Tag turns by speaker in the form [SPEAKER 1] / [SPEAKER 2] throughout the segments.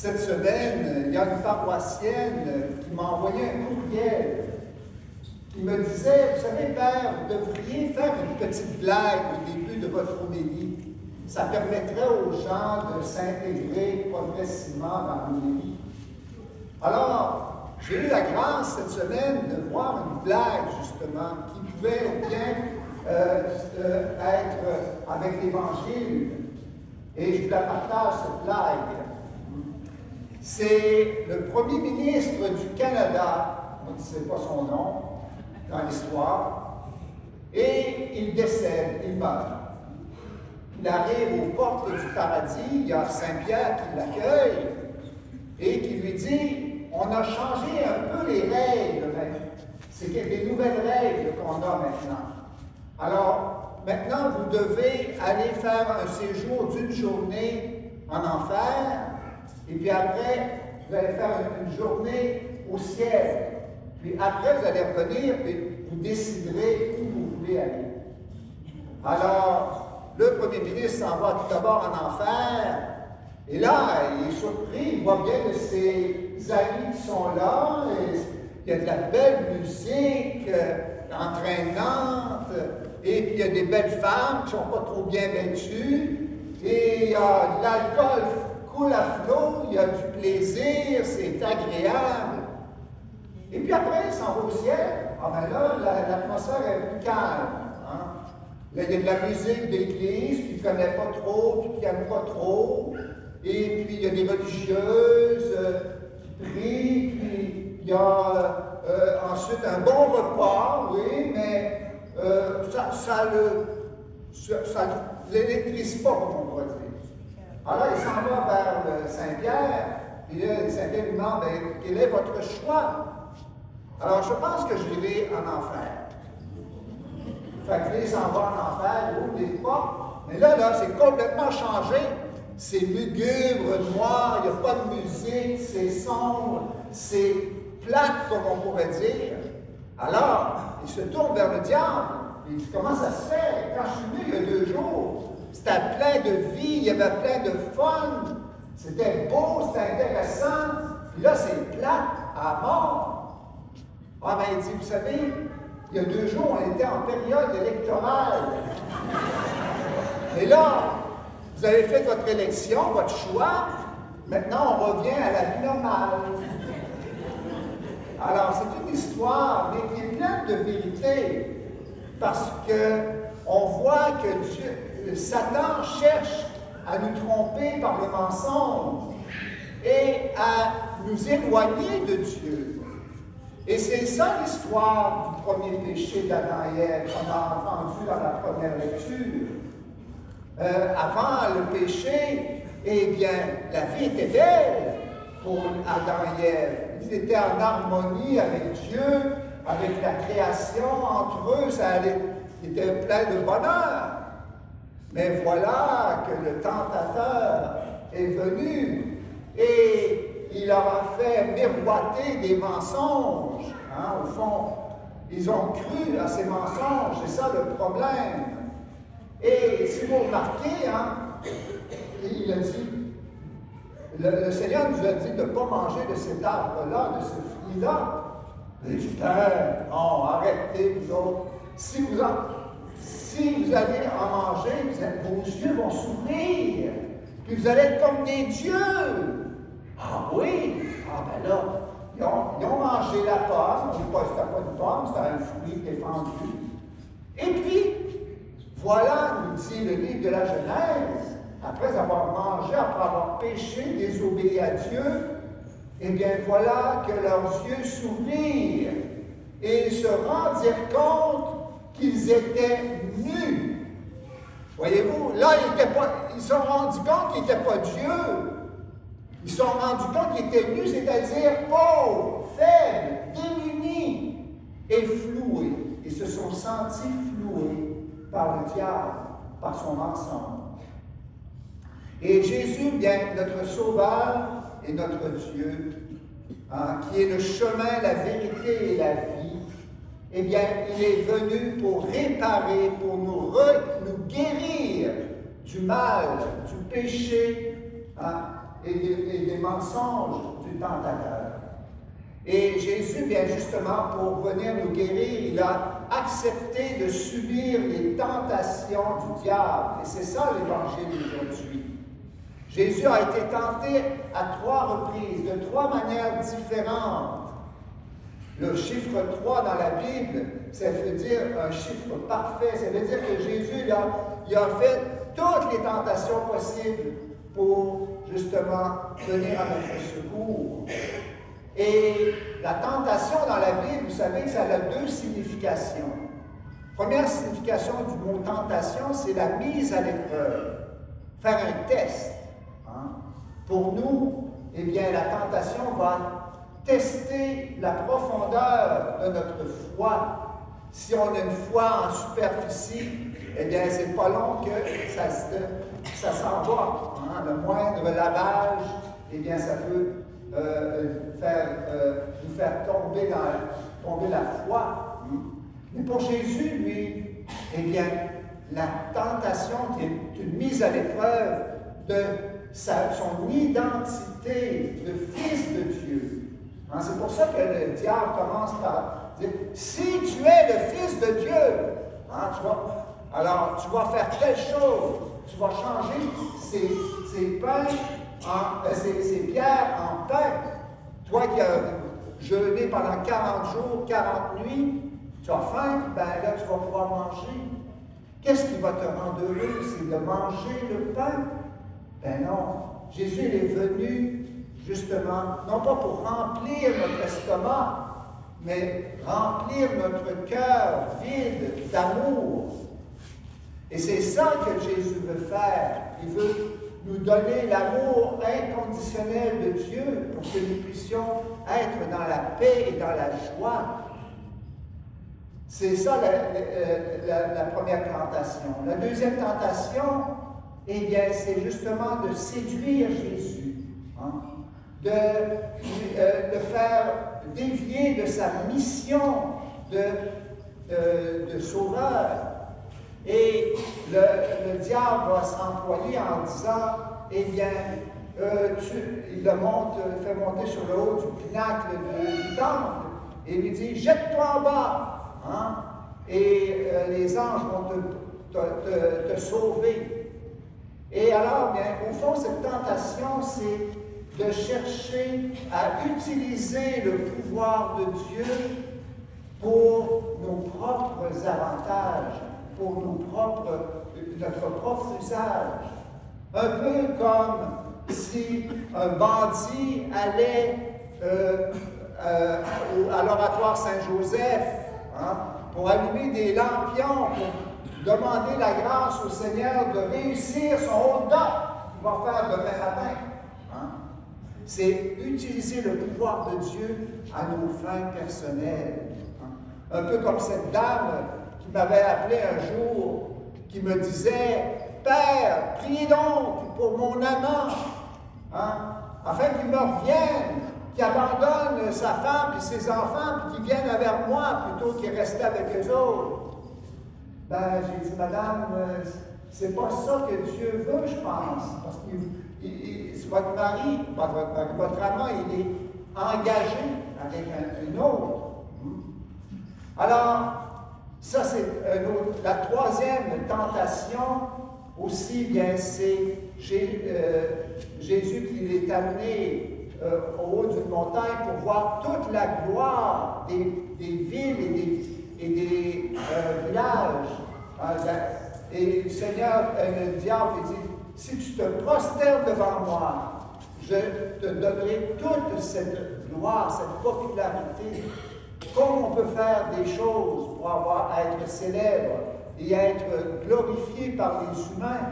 [SPEAKER 1] Cette semaine, il y a une paroissienne qui m'a envoyé un courriel qui me disait, vous savez, Père, vous devriez faire une petite blague au début de votre homélie. Ça permettrait aux gens de s'intégrer progressivement dans l'homélie. Alors, j'ai eu la grâce cette semaine de voir une blague, justement, qui pouvait bien être avec l'Évangile. Et je vous la partage, cette blague. C'est le premier ministre du Canada, on ne sait pas son nom dans l'histoire, et il décède, il meurt. Il arrive aux portes du paradis, il y a Saint-Pierre qui l'accueille et qui lui dit, on a changé un peu les règles, c'est des nouvelles règles qu'on a maintenant. Alors, maintenant, vous devez aller faire un séjour d'une journée en enfer, et puis après, vous allez faire une journée au ciel. Puis après, vous allez revenir et vous déciderez où vous voulez aller. Alors, le premier ministre s'en va tout d'abord en enfer. Et là, il est surpris, il voit bien que ses amis qui sont là. Et il y a de la belle musique entraînante. Et puis il y a des belles femmes qui ne sont pas trop bien vêtues. Et l'alcool coule à flot, il y a du plaisir, c'est agréable. Et puis après, il s'en va au ciel. Ah ben là, l'atmosphère est plus calme. Hein? Là, il y a de la musique d'église qu'il ne connaît pas trop, puis qu'il n'aime pas trop. Et puis, il y a des religieuses qui prient, puis il y a ensuite un bon repas, oui, mais ça ne l'électrise pas, comme on pourrait dire. Alors, il s'en va vers Saint-Pierre, et là, Saint-Pierre lui demande, quel est votre choix? Alors, je pense que j'irai en enfer. Fait que là, il s'en va en enfer, il ouvre les portes, mais là, c'est complètement changé. C'est lugubre, noir, il n'y a pas de musique, c'est sombre, c'est plate, comme on pourrait dire. Alors, il se tourne vers le diable, et il dit, comment ça se fait? Quand je suis venu il y a 2 jours, c'était plein de vie, il y avait plein de fun, c'était beau, c'était intéressant, puis là, c'est plate à mort. Ah, ben, il dit, vous savez, il y a 2 jours, on était en période électorale. Et là, vous avez fait votre élection, votre choix, maintenant on revient à la vie normale. Alors, c'est une histoire, mais qui est pleine de vérité, parce qu'on voit que Satan cherche à nous tromper par le mensonge et à nous éloigner de Dieu. Et c'est ça l'histoire du premier péché d'Adam et Ève, qu'on a entendu dans la première lecture. Avant le péché, eh bien, la vie était belle pour Adam et Ève. Ils étaient en harmonie avec Dieu, avec la création, entre eux, ça allait, ils étaient plein de bonheur. Mais voilà que le tentateur est venu et il leur a fait miroiter des mensonges. Hein, au fond, ils ont cru à ces mensonges, c'est ça le problème. Et si vous remarquez, hein, il a dit, le Seigneur nous a dit de ne pas manger de cet arbre-là, de ce fruit-là. Il dit, Père, non, arrêtez, vous autres. Si vous allez en manger, vos yeux vont s'ouvrir, puis vous allez être comme des dieux. Ah oui? Ah ben là, ils ont mangé la pomme, c'était pas une pomme, c'était un fruit défendu. Et puis, voilà, nous dit le livre de la Genèse, après avoir mangé, après avoir péché, désobéi à Dieu, eh bien voilà que leurs yeux s'ouvrirent et ils se rendirent compte qu'ils étaient nus. Voyez-vous, là, ils se sont rendus compte qu'ils n'étaient pas Dieu. Ils se sont rendus compte qu'ils étaient nus, c'est-à-dire pauvres, faibles, démunis et floués. Ils se sont sentis floués par le diable, par son mensonge. Et Jésus, bien, notre Sauveur et notre Dieu, hein, qui est le chemin, la vérité et la vie, eh bien, il est venu pour réparer, pour nous guérir du mal, du péché, hein, et des mensonges du tentateur. Et Jésus, bien justement, pour venir nous guérir, il a accepté de subir les tentations du diable. Et c'est ça l'Évangile d'aujourd'hui. Jésus a été tenté à 3 reprises, de 3 manières différentes. Le chiffre 3 dans la Bible, ça veut dire un chiffre parfait. Ça veut dire que Jésus, il a fait toutes les tentations possibles pour justement venir à notre secours. Et la tentation dans la Bible, vous savez que ça a 2 significations. Première signification du mot tentation, c'est la mise à l'épreuve. Faire un test. Pour nous, eh bien, la tentation va tester la profondeur de notre foi. Si on a une foi en superficie, eh bien, c'est pas long que ça s'en va. Le moindre lavage, eh bien, ça peut nous faire tomber la foi. Mais pour Jésus, lui, eh bien, la tentation qui est une mise à l'épreuve de son identité de fils de Dieu. C'est pour ça que le diable commence par dire, si tu es le fils de Dieu, alors tu vas faire telle chose, tu vas changer ces pierres en pain. Toi qui as jeûné pendant 40 jours, 40 nuits, tu as faim, ben là tu vas pouvoir manger. Qu'est-ce qui va te rendre heureux? C'est de manger le pain. Ben non, Jésus il est venu justement, non pas pour remplir notre estomac, mais remplir notre cœur vide d'amour. Et c'est ça que Jésus veut faire. Il veut nous donner l'amour inconditionnel de Dieu pour que nous puissions être dans la paix et dans la joie. C'est ça la première tentation. La deuxième tentation, eh bien, c'est justement de séduire Jésus, de le faire dévier de sa mission de sauveur. Et le diable va s'employer en disant, eh bien, il le fait monter sur le haut du pinacle du temple et lui dit, jette-toi en bas, et les anges vont te sauver. Et alors, bien, au fond, cette tentation, c'est de chercher à utiliser le pouvoir de Dieu pour nos propres avantages, pour notre propre usage. Un peu comme si un bandit allait à l'oratoire Saint-Joseph pour allumer des lampions, pour demander la grâce au Seigneur de réussir son hold-up qu'il va faire demain matin. C'est utiliser le pouvoir de Dieu à nos fins personnelles. Un peu comme cette dame qui m'avait appelé un jour, qui me disait, « Père, priez donc pour mon amant, afin qu'il me revienne, qu'il abandonne sa femme et ses enfants, puis qu'il vienne vers moi plutôt qu'il reste avec eux autres. » Ben, j'ai dit, Madame, c'est pas ça que Dieu veut, je pense, parce que votre mari, votre amant, il est engagé avec une autre. Alors, ça, c'est la troisième tentation aussi, bien, c'est Jésus qui est amené au haut d'une montagne pour voir toute la gloire des villes et des villages. Et le Seigneur, le diable, dit, si tu te prosternes devant moi, je te donnerai toute cette gloire, cette popularité. Comment on peut faire des choses pour à être célèbre et être glorifié par les humains?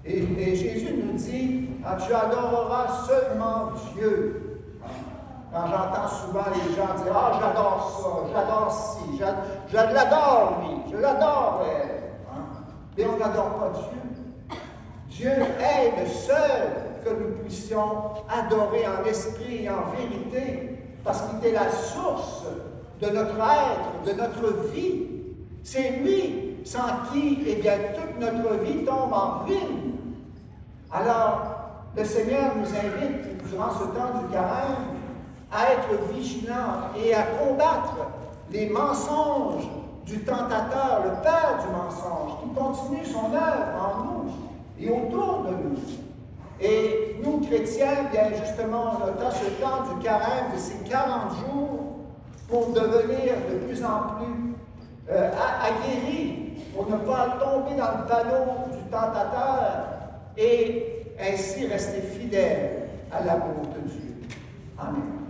[SPEAKER 1] Et Jésus nous dit, tu adoreras seulement Dieu. Quand j'entends souvent les gens dire, j'adore ça, j'adore ci, je l'adore lui, je l'adore elle. Mais on n'adore pas Dieu. Dieu est le seul que nous puissions adorer en esprit et en vérité, parce qu'il est la source de notre être, de notre vie. C'est lui sans qui, eh bien, toute notre vie tombe en ruine. Alors, le Seigneur nous invite, durant ce temps du carême, à être vigilants et à combattre les mensonges du tentateur, le père du mensonge, qui continue son œuvre en nous et autour de nous. Et nous, chrétiens, bien justement, on a ce temps du carême, de ces 40 jours, pour devenir de plus en plus aguerris, pour ne pas tomber dans le ballon du tentateur et ainsi rester fidèles à l'amour de Dieu. Amen.